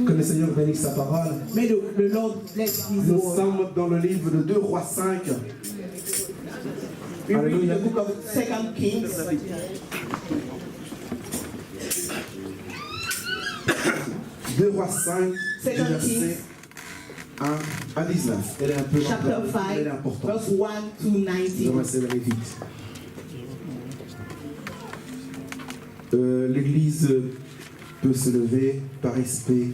Que le Seigneur bénisse sa parole. May the Lord bless His Nous word. sommes dans le livre de 2 Rois 5. We read Alléluia. the book of 2 Kings. 2 Rois 5, Second verset Kings. 1 à 19. Elle est un peu Chapter longue, elle est 5, importante. verse 1 to Je 19. vais accélérer vite. L'église peut se lever par respect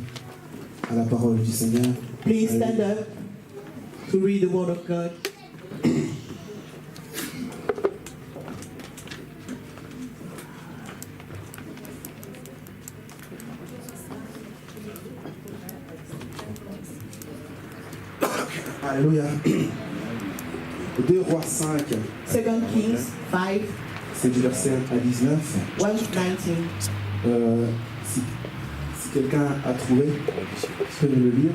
à la parole du Seigneur. Please stand up to read the word of God. Alléluia. 2 Rois 5, 2 Kings 5, c'est du verset 1 à 19. 1 to 19. Si quelqu'un a trouvé, je peux le lire.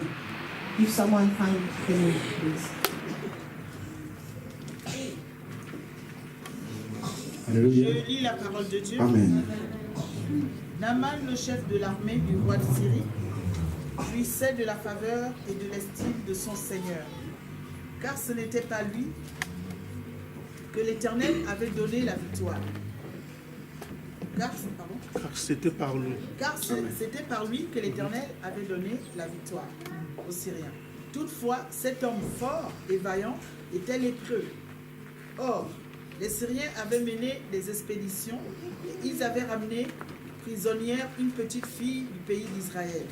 If someone finds it, please. Alléluia. Je lis la parole de Dieu. Amen. Naaman, le chef de l'armée du roi de Syrie, jouissait de la faveur et de l'estime de son Seigneur. Car ce n'était pas lui que l'Éternel avait donné la victoire. Car c'était par lui. Car c'était par lui que l'Éternel avait donné la victoire aux Syriens. Toutefois, cet homme fort et vaillant était lépreux. Or, les Syriens avaient mené des expéditions et ils avaient ramené prisonnière une petite fille du pays d'Israël.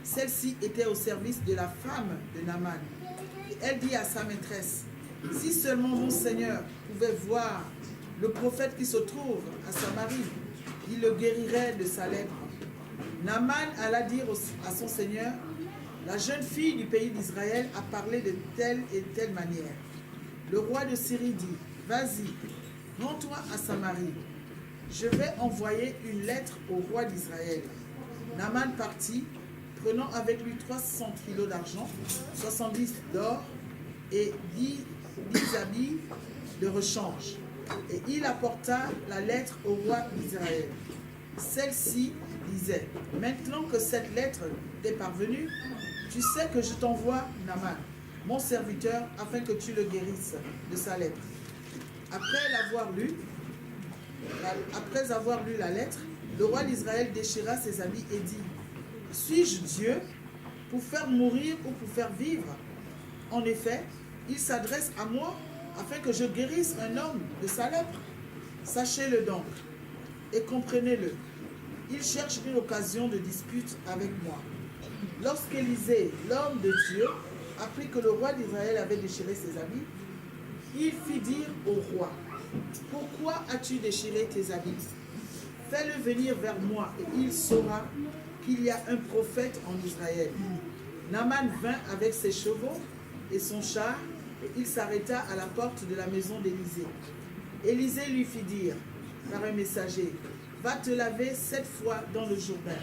Celle-ci était au service de la femme de Naaman. Et elle dit à sa maîtresse, « Si seulement mon Seigneur pouvait voir le prophète qui se trouve à Samarie, il le guérirait de sa lèpre. » Naaman alla dire à son Seigneur, « La jeune fille du pays d'Israël a parlé de telle et telle manière. » Le roi de Syrie dit, « Vas-y, rends-toi à Samarie. Je vais envoyer une lettre au roi d'Israël. » Naaman partit, prenant avec lui 300 kilos d'argent, 70 d'or et 10 habits de rechange. Et il apporta la lettre au roi d'Israël. Celle-ci disait, « Maintenant que cette lettre t'est parvenue, tu sais que je t'envoie Naaman, mon serviteur, afin que tu le guérisses de sa lèpre. » Après avoir lu la lettre, le roi d'Israël déchira ses habits et dit, « Suis-je Dieu pour faire mourir ou pour faire vivre? En effet, il s'adresse à moi afin que je guérisse un homme de sa lèpre. Sachez-le donc et comprenez-le. Il cherche une occasion de dispute avec moi. » Lorsqu'Élisée, l'homme de Dieu, apprit que le roi d'Israël avait déchiré ses habits, il fit dire au roi, « Pourquoi as-tu déchiré tes habits? Fais-le venir vers moi et il saura qu'il y a un prophète en Israël. » Naaman vint avec ses chevaux et son char et il s'arrêta à la porte de la maison d'Élisée. Élisée lui fit dire par un messager, « Va te laver 7 fois dans le Jourdain.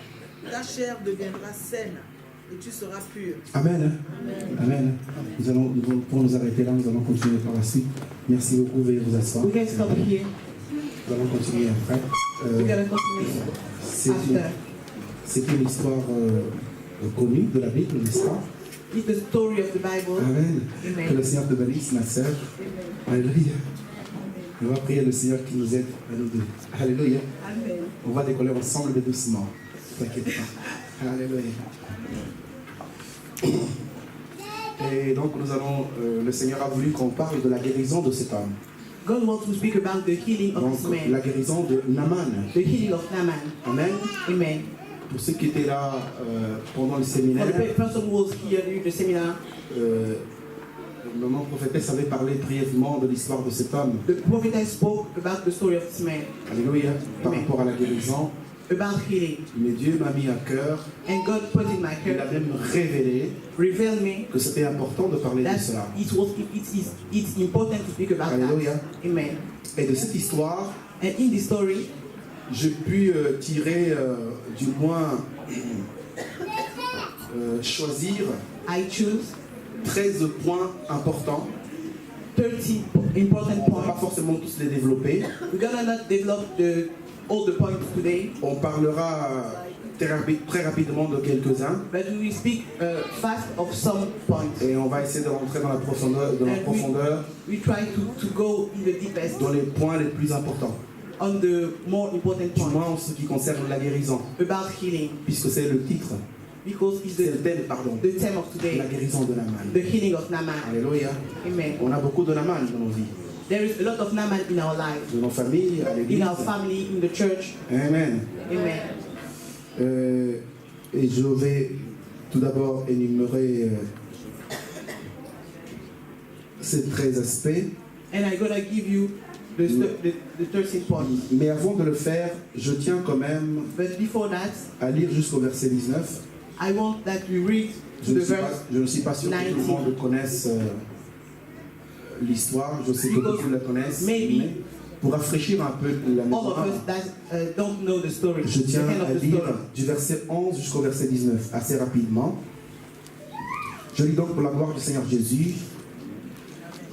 Ta chair deviendra saine et tu seras pur. » Amen. Amen. Pour nous arrêter là, nous allons continuer par la suite. Merci beaucoup, veuillez vous asseoir. We can stop here. Nous allons continuer après. We're going to continue after. C'est une histoire connue de la Bible, n'est-ce pas? It's the story of the Bible. Amen. Amen. Que le Seigneur te bénisse, ma sœur. Alléluia. On va prier le Seigneur qui nous aide à nous deux. Alléluia. Amen. On va décoller ensemble, mais doucement. Ne t'inquiète pas. Alléluia. Et donc nous allons, le Seigneur a voulu qu'on parle de la guérison de cet homme. God wants to speak about the healing of Donc this man. la guérison de Naaman. The healing of Naaman. Amen. Amen. Pour ceux qui étaient là pendant le For séminaire, the person who was here during the seminar, maman prophétesse avait parlé brièvement de l'histoire de cet homme. the prophetess spoke about the story of this man, Alléluia. Par Amen. rapport à la guérison. about healing. Mais Dieu m'a mis à cœur, And God put in my il a heart, même révélé revealed me que c'était important de parler de that cela. it's important to speak about Alléluia. that. Amen. Et de cette histoire, And in this story, j'ai pu tirer, du moins, choisir I choose 13 points importants. 30 important On ne va pas points. forcément tous les développer. We're gonna not develop all the points today. On parlera très rapidement de quelques-uns. but we will speak fast of some points. Et on va essayer de rentrer dans la profondeur, We try to go in the deepest dans les points les plus importants. on the more important Du moins points en ce qui concerne la guérison, about healing, puisque c'est le titre, because it's c'est le the thème, pardon, theme of la today, guérison de Naaman. the healing of Naaman. Alléluia. Amen. On a beaucoup de Naaman dans nos vies, There is a lot of Naaman in our lives, de nos familles, à l'église. in our family, in the church. Amen. Amen. Et je vais tout d'abord énumérer ces 13 aspects. And I'm gonna give you the 13 points. Mais avant de le faire, je tiens quand même But before that, à lire jusqu'au verset 19. I want that we read Je to ne the suis pas sûr que tout le 19. monde connaisse l'histoire. Je sais que Because beaucoup la connaissent. maybe Mais pour rafraîchir un peu la all of mémoire, us that don't know the story, je the tiens end à of the lire story. du verset 11 jusqu'au verset 19 assez rapidement. Je lis donc pour la gloire du Seigneur Jésus.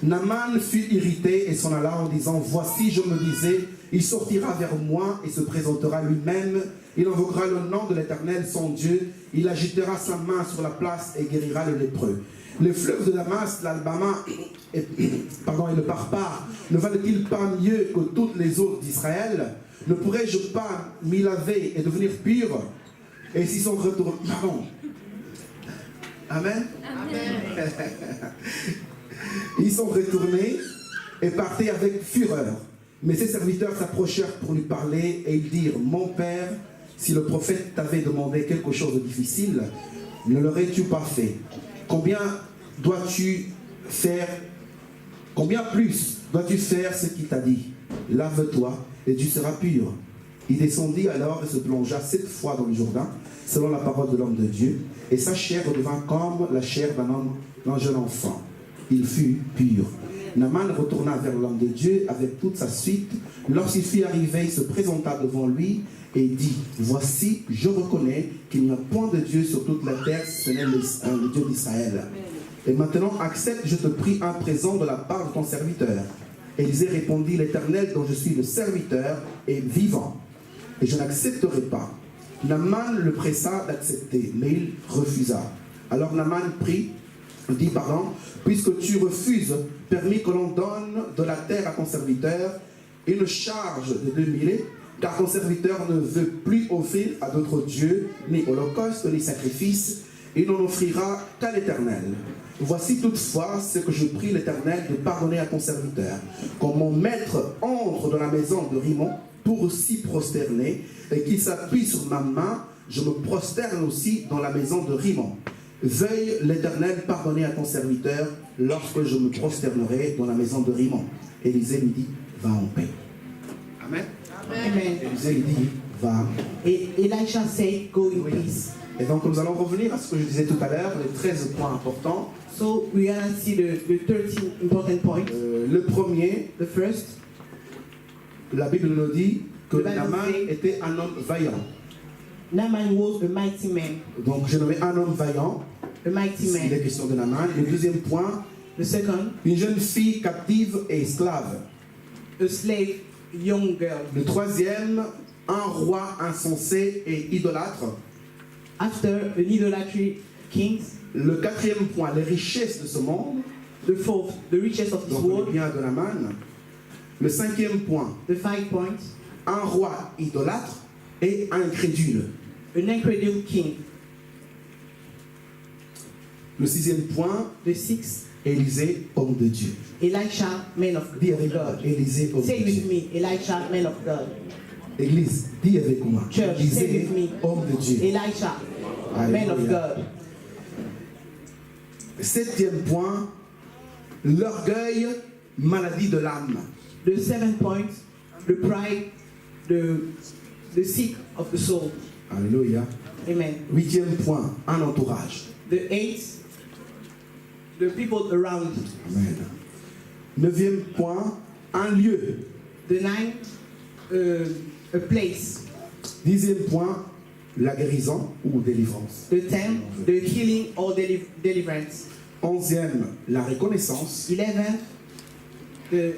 Naaman fut irrité et s'en alla en disant: voici, je me disais, il sortira vers moi et se présentera lui-même. Il invoquera le nom de l'Éternel, son Dieu. Il agitera sa main sur la place et guérira le lépreux. Les fleuves de Damas, l'Albama et le Parpar, ne valent-ils pas mieux que toutes les eaux d'Israël? Ne pourrais-je pas m'y laver et devenir pur? Et s'ils sont retournés... Pardon. Amen. Amen. Ils sont retournés et partaient avec fureur. Mais ses serviteurs s'approchèrent pour lui parler et ils dirent: mon père, si le prophète t'avait demandé quelque chose de difficile, ne l'aurais-tu pas fait? Combien plus dois-tu faire ce qu'il t'a dit? Lave-toi et tu seras pur. Il descendit alors et se plongea 7 fois dans le Jourdain, selon la parole de l'homme de Dieu, et sa chair redevint comme la chair d'un jeune enfant. Il fut pur. Naaman retourna vers l'homme de Dieu avec toute sa suite. Lorsqu'il fut arrivé, il se présenta devant lui et dit: voici, je reconnais qu'il n'y a point de Dieu sur toute la terre, si ce n'est le Dieu d'Israël. Et maintenant, accepte, je te prie, un présent de la part de ton serviteur. Élisée répondit: l'Éternel dont je suis le serviteur est vivant, et je n'accepterai pas. Naaman le pressa d'accepter, mais il refusa. Alors Naaman dit, puisque tu refuses, permis que l'on donne de la terre à ton serviteur une charge de 2000, car ton serviteur ne veut plus offrir à d'autres dieux, ni holocauste, ni sacrifice, il n'en offrira qu'à l'Éternel. Voici toutefois ce que je prie l'Éternel de pardonner à ton serviteur. Quand mon maître entre dans la maison de Rimon pour s'y prosterner, et qu'il s'appuie sur ma main, je me prosterne aussi dans la maison de Rimon. Veuille l'Éternel pardonner à ton serviteur lorsque je me prosternerai dans la maison de Rimon. Élisée lui dit: va en paix. Amen. Amen. Élisée lui dit: va. Et Elisha said, go in peace. Et donc nous allons revenir à ce que je disais tout à l'heure, les 13 points importants. So we are going to see the 13 important points. Le premier, The first, la Bible nous dit que The Bible Naaman says- était un homme vaillant. Naaman was a mighty man. Donc j'ai nommé un homme vaillant. A mighty Il est man. question de Naaman. Le deuxième point, The second, une jeune fille captive et esclave. a slave, young girl. Le troisième, un roi insensé et idolâtre. After an idolatry king. Le quatrième point, les richesses de ce monde. The fourth, the riches of this Donc le world. bien de Naaman. Le cinquième point, The 5 points, un roi idolâtre et incrédule. an incredible king. Le sixième point, The 6, Élisée, homme de Dieu. Elisha, man of Dis avec moi, God. Élisée, homme Say de with Dieu. me, Elisha, man of God. Église, dis avec moi. Church, say Élisée, with me, homme de Dieu. Elisha, man of Alléluia. God. Septième point, l'orgueil, maladie de l'âme. The 7th point, the pride, the sick of the soul. Alléluia. Amen. Huitième point, un entourage. The 8th, the people around. Amen. Neuvième point, un lieu. The 9th, a place. Dixième point, la guérison ou délivrance. The 10th, the healing or deliverance. Onzième, la reconnaissance. 11th, the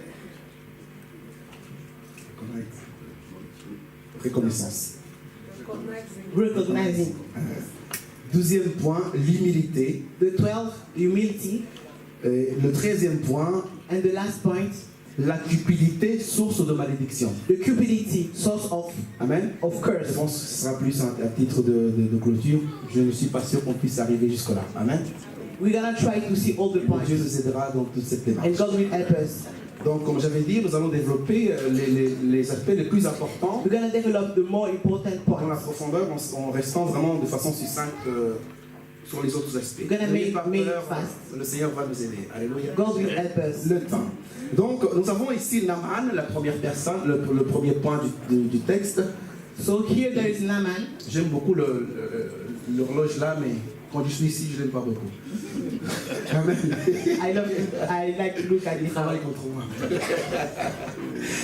Reconnaissance. recognizing. 12e point, l'humilité. The 12th, humility. Et le 13e point, And the last point, la cupidité, source de malédiction. the cupidity, source Amen. of Je curse. pense que ce sera plus un titre de clôture. Je ne suis pas sûr qu'on puisse arriver jusque-là. Amen. We're gonna try to see all the Dieu points. nous aidera dans toute cette démarche. And God will help us. Donc, comme j'avais dit, nous allons développer les aspects les plus importants We're gonna develop the more important dans la points. profondeur en restant vraiment de façon succincte sur les autres aspects. We're gonna N'ayez make- pas make peur, fast. le Seigneur va nous aider. Alléluia. God will help us. Le temps. Donc, nous avons ici Naaman, la première personne, le premier point du texte. So here there is Naaman. J'aime beaucoup l'horloge là, mais quand je suis ici, je l'aime pas beaucoup. Amen. I like to look at Il it. travaille contre moi.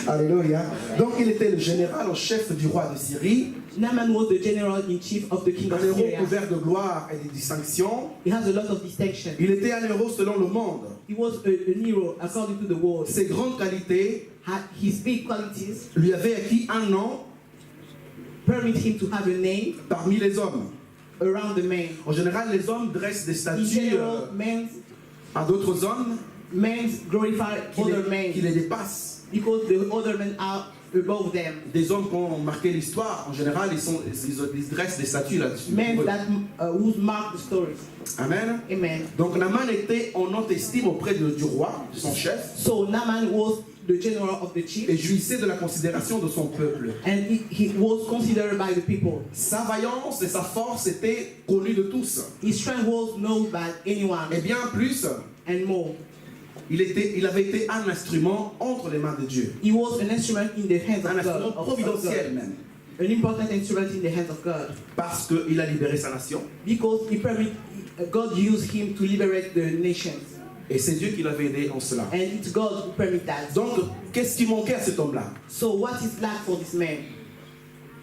Alléluia. Donc, il était le général en chef du roi de Syrie, Naaman was the general in chief of the king un of héros Syria. couvert de gloire et de distinction. He has a lot of distinction. Il était un héros selon le monde. He was a hero according to the world. Ses grandes qualités His big qualities lui avaient acquis un nom permit him to have a name parmi les hommes. around the man. En général, les hommes dressent des In statues general, à d'autres hommes men glorify qui other qui men les dépassent. because the other men are above them. Des hommes qui ont marqué l'histoire, en général, ils dressent des statues là-dessus. Men that who mark the stories. Amen. Amen. Donc Naaman était en haute estime auprès du roi, de son chef, So Naaman was the general of the chief, et jouissait de la considération de son peuple. and he was considered by the people. Sa vaillance et sa force étaient connues de tous. His strength was known by anyone Et bien plus, and more. il avait été un instrument entre les mains de Dieu. He was an instrument in the hands Un of God. instrument providentiel même. An important instrument in the hands of God. Parce qu'il a libéré sa nation. Because God used him to liberate the nations. Et c'est Dieu qui l'avait aidé en cela. And it's God who permit that. Donc, qu'est-ce qui manquait à cet homme-là? So what is lack for this man?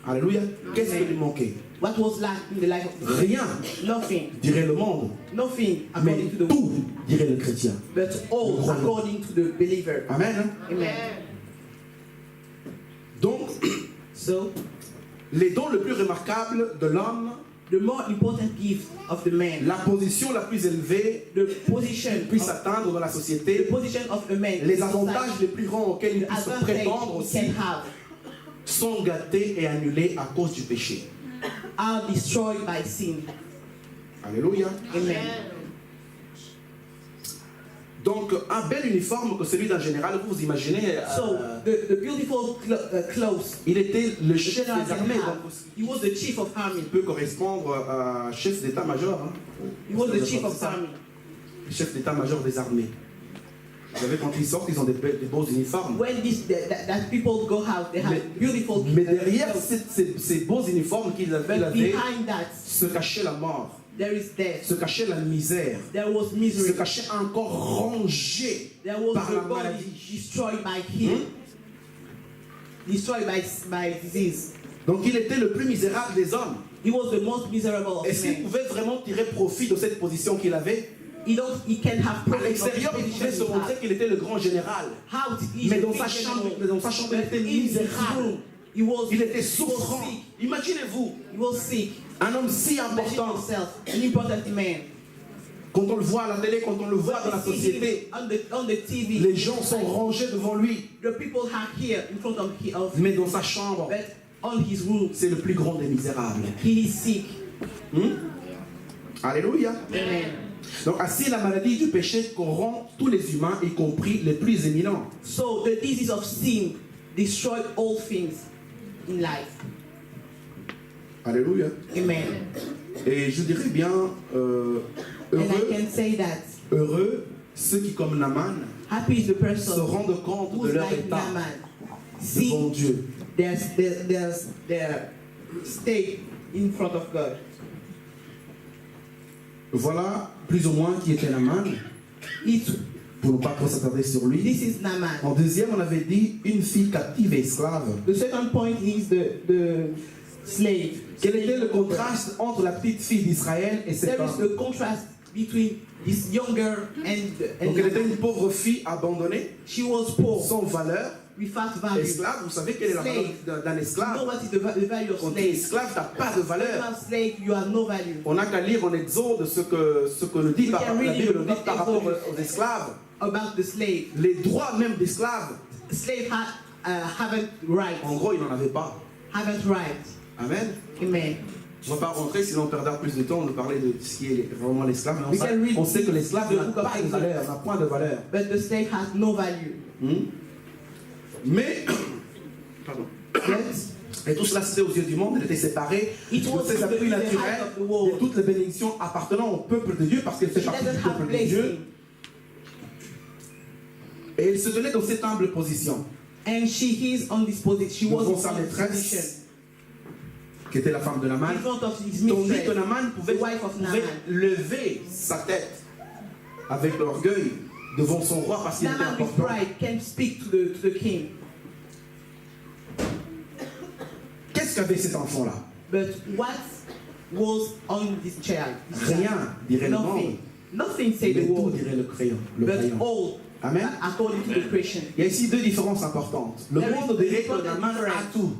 Alléluia. Qu'est-ce qui lui manquait? What was lack in the life of this man? Rien, Nothing. dirait le monde. Nothing Mais according to the tout, dirait le chrétien. but all according to the believer. Amen. Amen. Donc, So les dons les plus remarquables de l'homme, the more important gift of the man, la position la plus élevée the position qu'il puisse of, atteindre dans la the société, position of a man, les in avantages society, les plus grands auxquels il the puisse advantage prétendre he aussi, can have sont gâtés et annulés à cause du péché. are destroyed by sin. Alléluia. Amen. Donc, un bel uniforme que celui d'un général, vous vous imaginez, So the beautiful clothes il était le the chef general des can armées, have, donc he was the chief of army. il peut correspondre à chef d'état-major. Hein. He was the chief of army. Le chef d'état-major des armées. Vous savez, quand ils sortent, ils ont des beaux uniformes. When that people go out, they have Mais- beautiful Mais derrière clothes. ces beaux uniformes qu'ils avaient, But behind that, se cachait la mort, there is death. se cachait la misère, There was se misery. cachait un corps rongé There was par la the body maladie. destroyed by him, destroyed by disease. Donc il était le plus misérable des hommes. He was the most miserable of Est-ce qu'il men. pouvait vraiment tirer profit de cette position qu'il avait? He can have À profit of the l'extérieur, il pouvait se position he montrer had. qu'il était le grand général. How he Mais is dans a sa big chambre, general. il était But in his misérable. room, Il était he was souffrant. sick. Imaginez-vous, He was sick. un homme si Imagine important, yourself, an important man. quand on le voit à la télé, quand on le voit dans la When you see him société, on the TV, les gens sont rangés devant lui. the people are here in front of Mais dans sa chambre, but on his room, c'est le plus grand des misérables. he is sick. Alléluia. Amen. Donc ainsi la maladie du péché corrompt tous les humains, y compris les plus éminents. So the disease of sin destroyed all things in life. Alléluia. Amen. Et je dirais bien, And I heureux, can say that heureux ceux qui comme Naaman happy is the se person rendent compte de who's leur like état Naaman. devant See Dieu. their state in front of God. Voilà plus ou moins qui était Naaman, pour ne pas trop s'attarder sur lui. This is Naaman. En deuxième, on avait dit une fille captive et esclave. The second point is the slave. Quel était le contraste entre la petite fille d'Israël et cet There is homme? a contrast between this young girl Donc elle était and une pauvre fille abandonnée, she was poor. sans valeur, without value. Esclave, vous savez quelle est la valeur d'un You know esclave? what is the value of Quand tu es slave? esclave, tu n'as pas de When you valeur. are slave, you have no value. On n'a qu'à lire en Exode ce que nous dit We can la read Bible in nous the dit book par of rapport Exodus. aux esclaves. About the slave. Les droits même d'esclaves, Slave haven't rights. en gros, ils n'en avaient pas. Haven't rights. Amen. Amen. Je ne vais pas rentrer, sinon on perdra plus de temps de parler de ce qui est vraiment l'esclave. Mais We can read on sait que l'esclave the n'a book of pas de Exodus. valeur, n'a point de valeur. But the slave has no value. Mais, pardon. Yes. Et tout cela c'était aux yeux du monde, il était séparé It de was ses to appuis the height naturels, of the world. de toutes les bénédictions appartenant au peuple de Dieu, parce qu'elle fait She partie du doesn't have peuple de Dieu. blessing. Et il se tenait dans cette humble position, And she is on this position. She was devant sa on this position. maîtresse, qui était la femme de Naaman. In front of his Tandis que mistress. Naaman pouvait The wife of Naaman. lever sa tête avec l'orgueil devant son roi parce qu'il était Naaman with important. pride can speak to the king. Qu'est-ce qu'avait cet enfant-là? But what was on this child? This child? Rien, dirait le monde. Nothing. Nothing say Mais the tout word. dirait le crayon. Le But crayon. all, Amen. according to the Christian. Il y a ici deux différences importantes. Le There monde is dirait que important Naaman a difference. tout,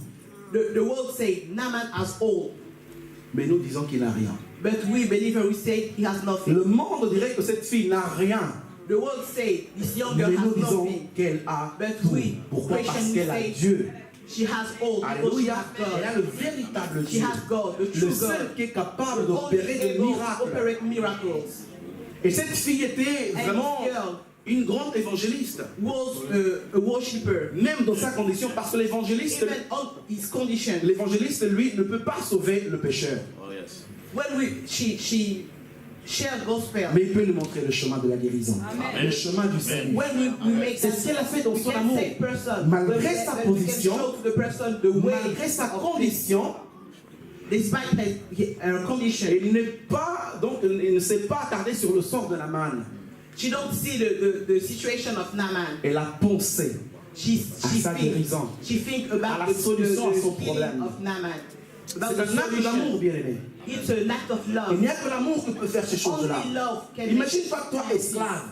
The world say Naaman has all. mais nous disons qu'il n'a rien. But we believers, we say he has nothing. Le monde dirait que cette fille n'a rien, The world say this young girl mais nous has disons nothing. qu'elle a But tout. we, Pourquoi? Parce Christians, qu'elle a say Dieu. she has all because she Alléluia. has Elle a God. le véritable She Dieu. has God, the Le true seul God. qui est capable Only d'opérer des able to miracles. operate miracles. Et cette fille était And vraiment this girl une grande évangéliste. was a worshipper. Même dans sa condition, parce que l'évangéliste, Even on his condition. l'évangéliste, lui, ne peut pas sauver le pécheur. When she shared gospel. Mais il peut lui montrer le chemin de la guérison. Le chemin du salut. When we make C'est that, ce qu'elle a fait dans we son can amour. save person. Malgré When sa we can position, show to the person the way Malgré sa of condition, despite her condition. il n'est pas, donc, il ne s'est pas attardé sur le sort de Naaman. She don't see the situation of Naaman. Elle a pensé à sa guérison. She think À about la the solution à son healing problème. of Naaman. C'est About the un acte d'amour, solution. bien aimé. It's an act of Il love. n'y a que l'amour qui peut faire ces choses-là. Only love can Imagine make pas toi esclave.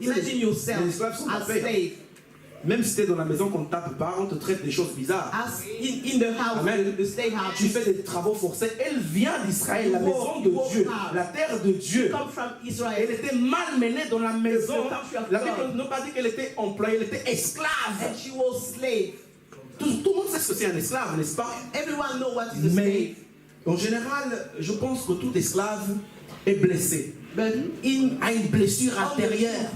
Imagine yourself Les esclaves sont as pas faits. slave. Même si tu es dans la maison qu'on ne tape pas, on te traite des choses bizarres. As in the house, Amen. the slave house. Tu fais des travaux forcés. Elle vient d'Israël, la maison de Dieu, la terre de Dieu. Come from Israel. Elle était malmenée dans la maison. La Bible n'a pas dit qu'elle était employée, elle était esclave. And she was slave. Tout le monde sait ce que c'est un esclave, n'est-ce pas? Everyone know what is a Mais slave. en général, je pense que tout esclave est blessé, But in a une blessure intérieure.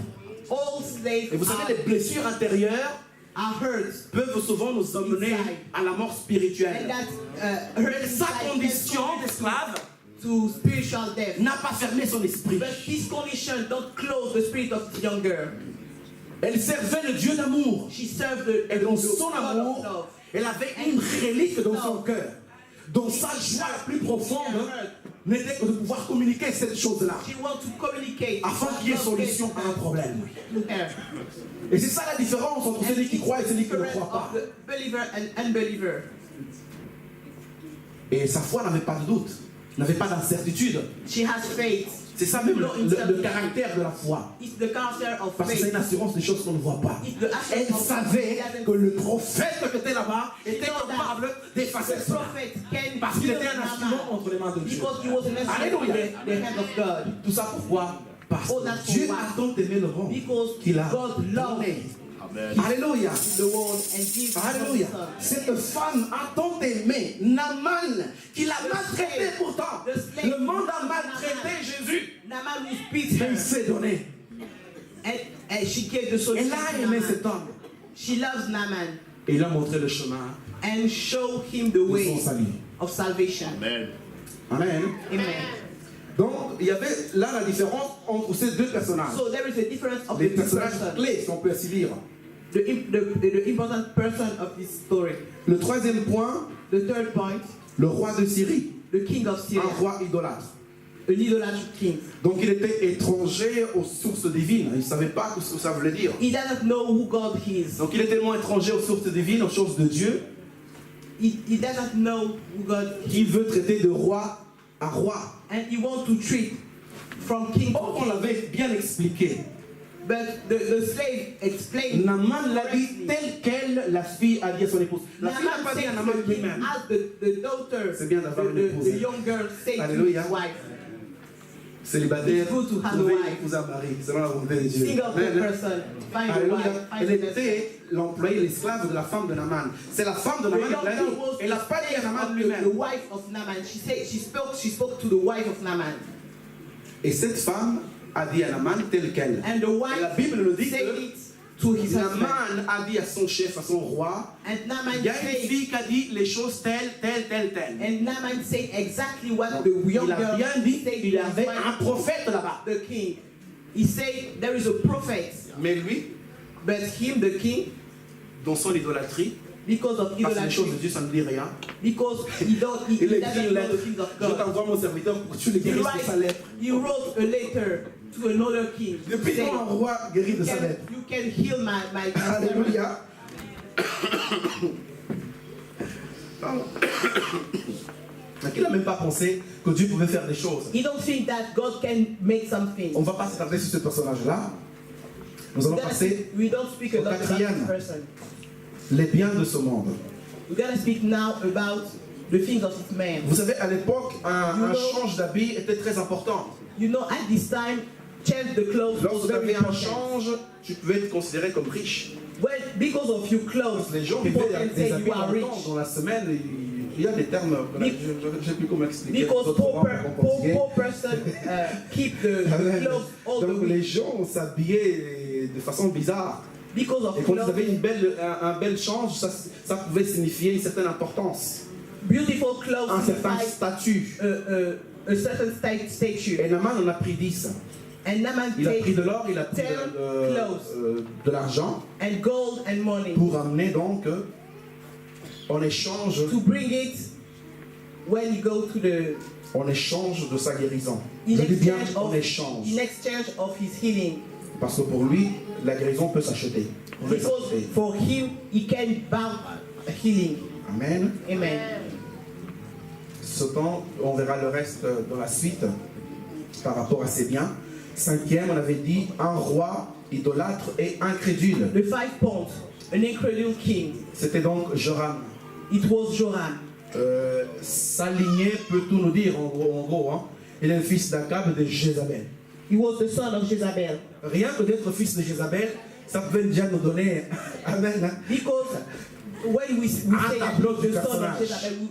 all slaves Et vous savez, les blessures intérieures are hurt. peuvent souvent nous emmener à la mort And spirituelle. that hurt Sa inside condition can d'esclave to spiritual death. n'a pas fermé son esprit. But this condition don't close the spirit of the young girl. Elle servait le Dieu d'amour. She served the Et dans the son God of amour, love. elle avait une relique dans son cœur. Dans sa joie la plus profonde, n'était que de pouvoir communiquer cette chose-là, She wants to communicate afin qu'il y ait solution à un problème. to her. Et c'est ça la différence entre celui qui croit et celui qui ne croit pas. Of the believer and unbeliever. Et sa foi n'avait pas de doute, n'avait pas d'incertitude. She has faith. C'est ça même le caractère de la foi. It's the character of Parce que c'est faith. une assurance des choses qu'on ne voit pas. It's the Elle assurance of savait faith. que le prophète qui était là-bas était know that capable d'effacer The cela. prophet can Parce qu'il heal était un Naaman instrument entre les mains de Dieu. because he was an instrument Alléluia. in the hand of God. Tout ça pourquoi? Parce Oh, that's que Dieu why. a tant aimé le monde Because qu'il a God loved donné. Alléluia. the world and give Alléluia. his son. Cette femme a tant aimé Naaman qu'il a maltraité pourtant. Le monde a maltraité Jésus. Naaman will beat Mais her il s'est donné. and she gave the solution. Elle a to aimé Naaman. cet homme. She loves Naaman Et il a montré le chemin and show him the de way son salut. of salvation. Amen. Amen. Donc, il y avait là la différence entre ces deux personnages. So there is a difference of Les the two personnages persons. clés, si on peut ainsi dire. The important person of this story. Le troisième point, The third point, le roi de Syrie, the king of un Syria, roi idolâtre. an idolatrous king. Donc il était étranger aux sources divines. Il ne savait pas ce que ça voulait dire. He doesn't know who God is. Donc il est tellement étranger aux sources divines, aux choses de Dieu, He doesn't know who God is. qu'il veut traiter de roi à roi. And he wants to treat from king Or, to on king. l'avait bien expliqué. But the slave explained. Naaman l'a dit tel quel la fille a dit à son épouse. La fille n'a pas dit à Naaman lui-même. As the daughter, C'est bien d'avoir une épouse. the young girl said to Alléluia. his wife, Célibataire, It's good to have a trouver wife. une épouse à Marie, selon la volonté de Dieu. single Amen. person, find a Alléluia. wife, Elle find a husband. était l'employée, l'esclave de la femme de Naaman. C'est la femme de The Naaman young qui l'a girl dit. was Elle n'a pas dit à Naaman the lui-même. wife of Naaman. She spoke to the wife of Naaman. Et cette femme a dit à Naaman tel quel. And the Et la wife Bible nous dit said que it to his husband. Naaman a dit à son chef, à son roi, And Naaman il y a une said, fille qui a dit les choses telles. and Naaman said exactly what Donc, the young il a girl bien dit, said il y to his avait wife, un prophète là-bas. the king. He said there is a prophet, Mais lui, but him, the king, dans son idolâtrie, because of parce que les choses de idolatry, Dieu, ça ne dit rien. because he Il doesn't écrit une know lettre. the things of Je God. t'envoie mon serviteur pour que tu le He, guérisses de sa lettre. wrote a letter to another king. Depuis saying, quand un roi guérit de sa lettre? you can heal my servant. Alléluia. Pardon. Donc, il n'a même pas pensé que Dieu pouvait faire des choses. He don't think that God can make something. On ne va pas s'attarder sur ce personnage-là. Nous allons passer We don't speak a au lot about quatrième. this person. les biens de ce monde. We're going to speak now about the things of this man. Vous savez, à l'époque, un You know- change d'habit était très important. You know, at this time, change the clothes was Lorsque tu very avais un important. change, tu pouvais être considéré comme riche. Well, because of your clothes, Les gens people vivaient can avec des say habits you are longtemps rich. dans la semaine. Il y a des termes, je ne sais plus comment expliquer. Because d'autres poor, formes en portugais. poor person keep the Amen. clothes all the Donc les week. gens s'habillaient de façon bizarre. Because of Et quand ils avaient clothes, un bel change, ça pouvait signifier une certaine importance, beautiful clothes un certain signify statut. a certain stature. Et Naaman en a pris 10. And Naaman Il a pris takes de l'or, il a pris 10 clothes de l'argent and gold and money pour amener donc en échange, to bring it when you go to the en échange de sa guérison. in Je dis bien exchange en of échange. in exchange of his healing. Parce que pour lui, la guérison peut s'acheter. On peut Because s'acheter. for him, he can buy a healing. Amen. Amen. Ce temps, on verra le reste dans la suite par rapport à ses biens. Cinquième, on avait dit un roi idolâtre et incrédule. The 5 points, an incredible king. C'était donc Joram. It was Joram. Sa lignée peut tout nous dire en gros. Hein. Il est le fils d'Akab et de Jézabel. He was the son of Jezebel. Rien que d'être fils de Jézabel, ça pouvait déjà nous donner Amen. Hein. Because when we say tableau du the son of personnage. Jezebel, we